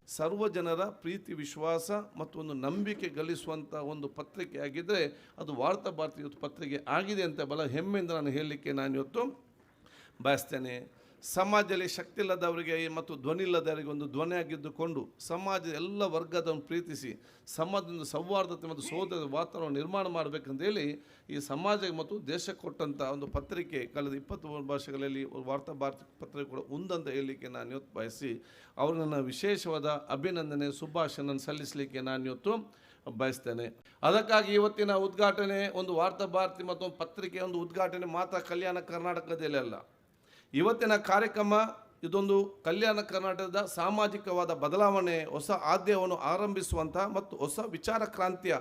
ಸರ್ವ ಜನರ ಪ್ರೀತಿ ವಿಶ್ವಾಸ ಮತ್ತು ಒಂದು ನಂಬಿಕೆ ಗಳಿಸುವಂಥ ಒಂದು ಪತ್ರಿಕೆ ಆಗಿದ್ದರೆ ಅದು ವಾರ್ತಾ ಭಾರತಿ ಇವತ್ತು ಪತ್ರಿಕೆ ಆಗಿದೆ ಅಂತ ಬಹಳ ಹೆಮ್ಮೆಯಿಂದ ನಾನು ಹೇಳಲಿಕ್ಕೆ ನಾನು ಇವತ್ತು ಬಯಸ್ತೇನೆ. ಸಮಾಜದಲ್ಲಿ ಶಕ್ತಿ ಇಲ್ಲದವರಿಗೆ ಮತ್ತು ಧ್ವನಿ ಇಲ್ಲದವರಿಗೆ ಒಂದು ಧ್ವನಿಯಾಗಿದ್ದುಕೊಂಡು ಸಮಾಜದ ಎಲ್ಲ ವರ್ಗದವನ್ನು ಪ್ರೀತಿಸಿ ಸಮಾಜದಿಂದ ಸೌಹಾರ್ದತೆ ಮತ್ತು ಸೋದರದ ವಾತಾವರಣ ನಿರ್ಮಾಣ ಮಾಡಬೇಕಂತೇಳಿ ಈ ಸಮಾಜ ಮತ್ತು ದೇಶ ಕೊಟ್ಟಂಥ ಒಂದು ಪತ್ರಿಕೆ ಕಳೆದ 23 ಭಾಷೆಗಳಲ್ಲಿ ವಾರ್ತಾ ಭಾರತಿ ಪತ್ರಿಕೆ ಕೂಡ ಒಂದಂತ ಹೇಳಲಿಕ್ಕೆ ನಾನು ಇವತ್ತು ಬಯಸಿ ಅವರು ನನ್ನ ವಿಶೇಷವಾದ ಅಭಿನಂದನೆ ಶುಭಾಶಯನ ಸಲ್ಲಿಸಲಿಕ್ಕೆ ನಾನು ಇವತ್ತು ಬಯಸ್ತೇನೆ. ಅದಕ್ಕಾಗಿ ಇವತ್ತಿನ ಉದ್ಘಾಟನೆ ಒಂದು ವಾರ್ತಾ ಭಾರತಿ ಮತ್ತು ಒಂದು ಪತ್ರಿಕೆ ಒಂದು ಉದ್ಘಾಟನೆ ಮಾತ್ರ ಕಲ್ಯಾಣ ಕರ್ನಾಟಕದಲ್ಲಿ ಅಲ್ಲ. ಇವತ್ತಿನ ಕಾರ್ಯಕ್ರಮ ಇದೊಂದು ಕಲ್ಯಾಣ ಕರ್ನಾಟಕದ ಸಾಮಾಜಿಕವಾದ ಬದಲಾವಣೆ ಹೊಸ ಆದ್ಯವನ್ನು ಆರಂಭಿಸುವಂಥ ಮತ್ತು ಹೊಸ ವಿಚಾರ ಕ್ರಾಂತಿಯ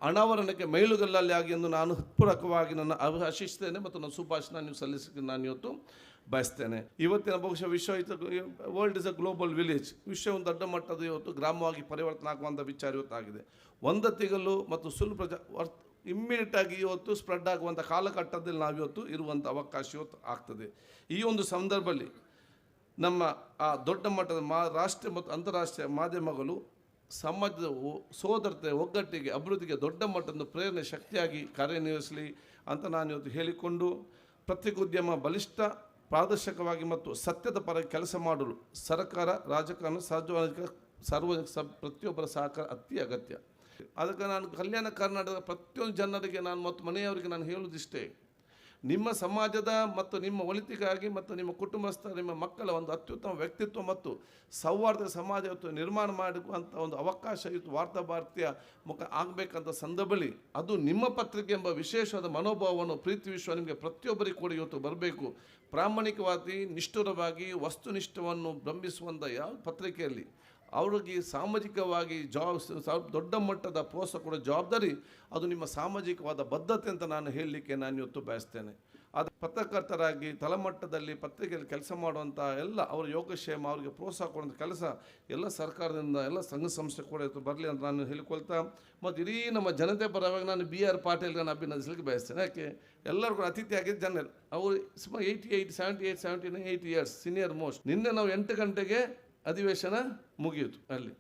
ಅನಾವರಣಕ್ಕೆ ಮೈಲುಗಲ್ಲಲ್ಲಿ ಆಗಿ ಎಂದು ನಾನು ಹೃತ್ಪೂರ್ವಕವಾಗಿ ನನ್ನ ಆಶಿಸ್ತೇನೆ ಮತ್ತು ನನ್ನ ಶುಭಾಶಯ ನೀವು ಸಲ್ಲಿಸಲಿಕ್ಕೆ ನಾನು ಇವತ್ತು ಬಯಸ್ತೇನೆ. ಇವತ್ತಿನ ಬಹುಶಃ ವಿಶ್ವ world is a global village. ವಿಶ್ವ ಒಂದು ದೊಡ್ಡ ಮಟ್ಟದ ಇವತ್ತು ಗ್ರಾಮವಾಗಿ ಪರಿವರ್ತನೆ ಆಗುವಂಥ ವಿಚಾರ ಇವತ್ತಾಗಿದೆ. ಒಂದತಿಗಲು ಮತ್ತು ಸುಲಭ ಇಮ್ಮಿಡಿಯೇಟಾಗಿ ಇವತ್ತು ಸ್ಪ್ರೆಡ್ ಆಗುವಂಥ ಕಾಲಘಟ್ಟದಲ್ಲಿ ನಾವಿವತ್ತು ಇರುವಂಥ ಅವಕಾಶ ಇವತ್ತು ಆಗ್ತದೆ. ಈ ಒಂದು ಸಂದರ್ಭದಲ್ಲಿ ನಮ್ಮ ಆ ದೊಡ್ಡ ಮಟ್ಟದ ರಾಷ್ಟ್ರೀಯ ಮತ್ತು ಅಂತಾರಾಷ್ಟ್ರೀಯ ಮಾಧ್ಯಮಗಳು ಸಮಾಜದ ಸೋದರತೆ ಒಗ್ಗಟ್ಟಿಗೆ ಅಭಿವೃದ್ಧಿಗೆ ದೊಡ್ಡ ಮಟ್ಟದ ಪ್ರೇರಣೆ ಶಕ್ತಿಯಾಗಿ ಕಾರ್ಯನಿರ್ವಹಿಸಲಿ ಅಂತ ನಾನು ಇವತ್ತು ಹೇಳಿಕೊಂಡು ಪತ್ರಿಕೋದ್ಯಮ ಬಲಿಷ್ಠ ಪಾರದರ್ಶಕವಾಗಿ ಮತ್ತು ಸತ್ಯದ ಪರ ಕೆಲಸ ಮಾಡಲು ಸರ್ಕಾರ ರಾಜಕಾರಣ ಸಾರ್ವಜನಿಕ ಪ್ರತಿಯೊಬ್ಬರ ಸಹಕಾರ ಅತಿ ಅಗತ್ಯ. ಅದಕ್ಕೆ ನಾನು ಕಲ್ಯಾಣ ಕರ್ನಾಟಕದ ಪ್ರತಿಯೊಂದು ಜನರಿಗೆ ನಾನು ಮತ್ತು ಮನೆಯವರಿಗೆ ನಾನು ಹೇಳುವುದಿಷ್ಟೇ, ನಿಮ್ಮ ಸಮಾಜದ ಮತ್ತು ನಿಮ್ಮ ಒಳಿತಿಗಾಗಿ ಮತ್ತು ನಿಮ್ಮ ಕುಟುಂಬಸ್ಥರ ನಿಮ್ಮ ಮಕ್ಕಳ ಒಂದು ಅತ್ಯುತ್ತಮ ವ್ಯಕ್ತಿತ್ವ ಮತ್ತು ಸೌಹಾರ್ದ ಸಮಾಜ ಇವತ್ತು ನಿರ್ಮಾಣ ಮಾಡುವಂಥ ಒಂದು ಅವಕಾಶ ಇವತ್ತು ವಾರ್ತಾ ಭಾರತೀಯ ಮುಖ ಆಗಬೇಕಂತ ಸಂದರ್ಭದಲ್ಲಿ ಅದು ನಿಮ್ಮ ಪತ್ರಿಕೆ ಎಂಬ ವಿಶೇಷವಾದ ಮನೋಭಾವವನ್ನು ಪ್ರೀತಿ ವಿಶ್ವ ನಿಮಗೆ ಪ್ರತಿಯೊಬ್ಬರಿಗೆ ಕೂಡ ಇವತ್ತು ಬರಬೇಕು. ಪ್ರಾಮಾಣಿಕವಾಗಿ ನಿಷ್ಠುರವಾಗಿ ವಸ್ತುನಿಷ್ಠವನ್ನು ಬಿಂಬಿಸುವಂಥ ಯಾವ ಪತ್ರಿಕೆಯಲ್ಲಿ ಅವ್ರಿಗೆ ಸಾಮಾಜಿಕವಾಗಿ ದೊಡ್ಡ ಮಟ್ಟದ ಪ್ರೋತ್ಸಾಹ ಕೊಡೋ ಜವಾಬ್ದಾರಿ ಅದು ನಿಮ್ಮ ಸಾಮಾಜಿಕವಾದ ಬದ್ಧತೆ ಅಂತ ನಾನು ಹೇಳಲಿಕ್ಕೆ ನಾನು ಇವತ್ತು ಬಯಸ್ತೇನೆ. ಅದು ಪತ್ರಕರ್ತರಾಗಿ ತಳಮಟ್ಟದಲ್ಲಿ ಪತ್ರಿಕೆಯಲ್ಲಿ ಕೆಲಸ ಮಾಡುವಂಥ ಎಲ್ಲ ಅವರ ಯೋಗಕ್ಷೇಮ ಅವರಿಗೆ ಪ್ರೋತ್ಸಾಹ ಕೊಡುವಂಥ ಕೆಲಸ ಎಲ್ಲ ಸರ್ಕಾರದಿಂದ ಎಲ್ಲ ಸಂಘ ಸಂಸ್ಥೆ ಕೂಡ ಇವತ್ತು ಬರಲಿ ಅಂತ ನಾನು ಹೇಳಿಕೊಳ್ತಾ ಮತ್ತು ಇಡೀ ನಮ್ಮ ಜನತೆ ಪರವಾಗಿ ನಾನು BR ಪಾಟೀಲ್ ನಾನು ಅಭಿನಂದಿಸಲಿಕ್ಕೆ ಬಯಸ್ತೇನೆ. ಯಾಕೆ ಎಲ್ಲರೂ ಕೂಡ ಅತಿಥಿ ಆಗಿದ್ದು ಜನರು ಅವರು ಸುಮಾರು 78 ಇಯರ್ಸ್ ಸೀನಿಯರ್ ಮೋಸ್ಟ್. ನಿನ್ನೆ ನಾವು 8 ಗಂಟೆಗೆ ಅಧಿವೇಶನ ಮುಗಿಯಿತು. ಅಲ್ಲಿ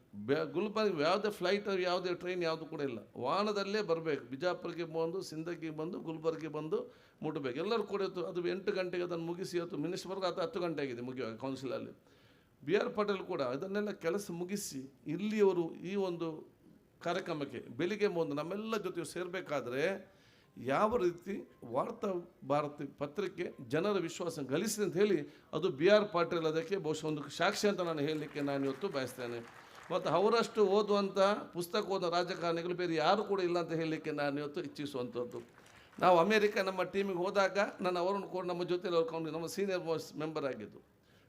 ಗುಲ್ಬರ್ಗ ಯಾವುದೇ ಫ್ಲೈಟ್ ಯಾವುದೇ ಟ್ರೈನ್ ಯಾವುದು ಕೂಡ ಇಲ್ಲ, ವಾಹನದಲ್ಲೇ ಬರಬೇಕು. ಬಿಜಾಪುರಕ್ಕೆ ಬಂದು ಸಿಂದಗಿಗೆ ಬಂದು ಗುಲ್ಬರ್ಗೆ ಬಂದು ಮುಟ್ಟಬೇಕು. ಎಲ್ಲರೂ ಕೂಡ ಇತ್ತು. ಅದು 8 ಗಂಟೆಗೆ ಅದನ್ನು ಮುಗಿಸಿ ಇವತ್ತು ಮಿನಿಸ್ಟರ್ವರೆಗೂ ಅದು 10 ಗಂಟೆ ಆಗಿದೆ ಮುಗಿಯುವಾಗ ಕೌನ್ಸಿಲಲ್ಲಿ. BR ಪಾಟೀಲ್ ಕೂಡ ಇದನ್ನೆಲ್ಲ ಕೆಲಸ ಮುಗಿಸಿ ಇಲ್ಲಿಯವರು ಈ ಒಂದು ಕಾರ್ಯಕ್ರಮಕ್ಕೆ ಬೆಳಿಗ್ಗೆ ಮುಂದೆ ನಮ್ಮೆಲ್ಲ ಜೊತೆ ಸೇರಬೇಕಾದ್ರೆ ಯಾವ ರೀತಿ ವಾರ್ತಾ ಭಾರತಿ ಪತ್ರಿಕೆ ಜನರ ವಿಶ್ವಾಸ ಗಳಿಸಿದೆ ಅಂತ ಹೇಳಿ ಅದು BR ಪಾಟೀಲ್ ಅದಕ್ಕೆ ಬಹುಶಃ ಒಂದು ಸಾಕ್ಷಿ ಅಂತ ನಾನು ಹೇಳಲಿಕ್ಕೆ ನಾನು ಇವತ್ತು ಬಯಸ್ತೇನೆ. ಮತ್ತು ಅವರಷ್ಟು ಓದುವಂಥ ಪುಸ್ತಕ ಓದೋ ರಾಜಕಾರಣಿಗಳು ಬೇರೆ ಯಾರು ಕೂಡ ಇಲ್ಲ ಅಂತ ಹೇಳಲಿಕ್ಕೆ ನಾನು ಇವತ್ತು ಇಚ್ಛಿಸುವಂಥದ್ದು. ನಾವು ಅಮೇರಿಕ ನಮ್ಮ ಟೀಮಿಗೆ ಹೋದಾಗ ನಾನು ಅವರನ್ನು ಕೂಡ ನಮ್ಮ ಜೊತೆಲಿ ಅವ್ರು ನಮ್ಮ ಸೀನಿಯರ್ ಮೋಸ್ಟ್ ಮೆಂಬರ್ ಆಗಿದ್ದು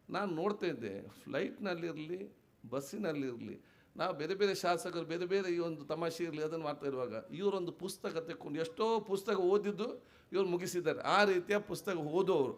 ನಾನು ನೋಡ್ತಾ ಇದ್ದೆ. ಫ್ಲೈಟ್ನಲ್ಲಿರಲಿ ಬಸ್ಸಿನಲ್ಲಿರಲಿ ನಾವು ಬೇರೆ ಬೇರೆ ಶಾಸಕರು ಬೇರೆ ಬೇರೆ ಈ ಒಂದು ತಮಾಷೆ ಇರಲಿ ಅದನ್ನು ಮಾಡ್ತಾ ಇರುವಾಗ ಇವರೊಂದು ಪುಸ್ತಕ ತೆಕ್ಕೊಂಡು ಎಷ್ಟೋ ಪುಸ್ತಕ ಓದಿದ್ದು ಇವರು ಮುಗಿಸಿದ್ದಾರೆ. ಆ ರೀತಿಯ ಪುಸ್ತಕ ಓದುವವರು